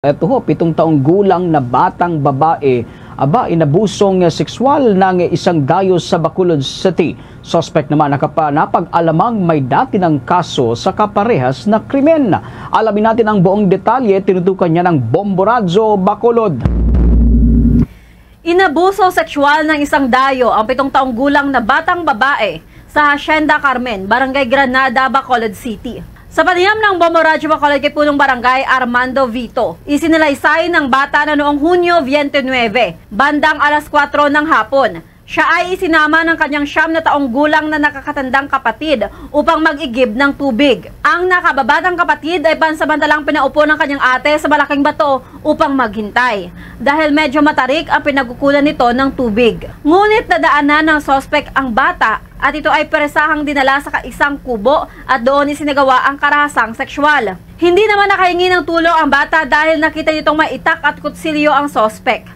Ito ho, 7 taong gulang na batang babae, inabusong sexual ng isang dayo sa Bacolod City. Suspect naman napag-alamang may dati ng kaso sa kaparehas na krimen. Alamin natin ang buong detalye, tinutukan niya ng Bombo Radyo, Bacolod. Inabuso sexual ng isang dayo ang 7 taong gulang na batang babae sa Hacienda Carmen, Barangay Granada, Bacolod City. Sa panayam ng Bombo Radyo Bacolod kay Punong Barangay Armando Vito, isinalaysay ng bata na noong Hunyo 29, bandang alas 4 ng hapon. Siya ay isinama ng kanyang 9 na taong gulang na nakakatandang kapatid upang mag-igib ng tubig. Ang nakababatang kapatid ay pansamantalang pinaupo ng kanyang ate sa malaking bato upang maghintay dahil medyo matarik ang pinagkukulan nito ng tubig. Ngunit nadaanan ng sospek ang bata at ito ay presahang dinala sa isang kubo at doon isinagawa ang karahasang sexual. Hindi naman nakahingi ng tulong ang bata dahil nakita nitong maitak at kutsilyo ang sospek.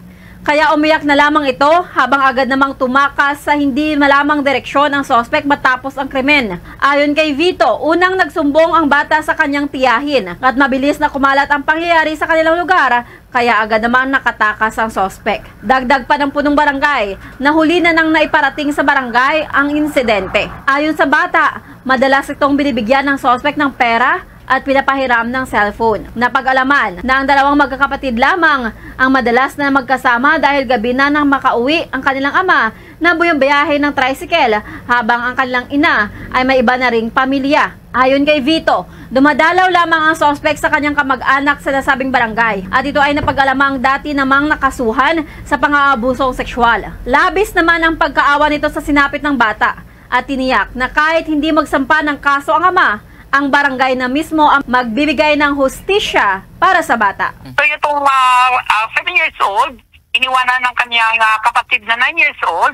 Kaya umiyak na lamang ito habang agad namang tumakas sa hindi malamang direksyon ang sospek matapos ang krimen. Ayon kay Vito, unang nagsumbong ang bata sa kanyang tiyahin at mabilis na kumalat ang pangyayari sa kanilang lugar kaya agad naman nakatakas ang sospek. Dagdag pa ng Punong Barangay, nahuli na nang naiparating sa barangay ang insidente. Ayon sa bata, madalas itong binibigyan ng sospek ng pera at pinapahiram ng cellphone. Napag-alaman na ang dalawang magkakapatid lamang ang madalas na magkasama dahil gabi na nang makauwi ang kanilang ama na buyang-biyahe ng tricycle habang ang kanilang ina ay may iba na ring pamilya. Ayon kay Vito, dumadalaw lamang ang sospek sa kanyang kamag-anak sa nasabing barangay at ito ay napag-alamang dati namang nakasuhan sa pang-aabusong sexual. Labis naman ang pagkaawa nito sa sinapit ng bata at tiniyak na kahit hindi magsampa ng kaso ang ama, ang barangay na mismo ang magbibigay ng hustisya para sa bata. So itong 7 years old, iniwanan ng kanyang kapatid na 9 years old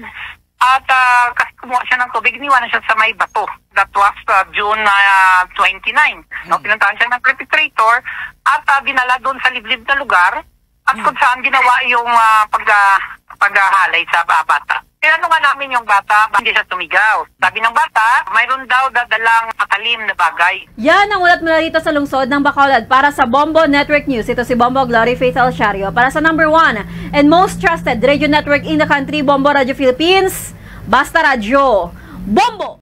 at kasi kumuha siya ng tubig, iniwanan siya sa may bato. That was June 29. No, pinuntahan siya ng perpetrator at dinala doon sa liblib na lugar at kung saan ginawa yung paghahalay sa bata. Tinanong nga namin yung bata, hindi siya tumigaw. Sabi ng bata, mayroon daw dadalang matalim na bagay. Yan ang ulat mula dito sa lungsod ng Bacolod para sa Bombo Network News. Ito si Bombo Glory Faith Alciario para sa number 1 and most trusted radio network in the country, Bombo Radio Philippines. Basta Radio. Bombo!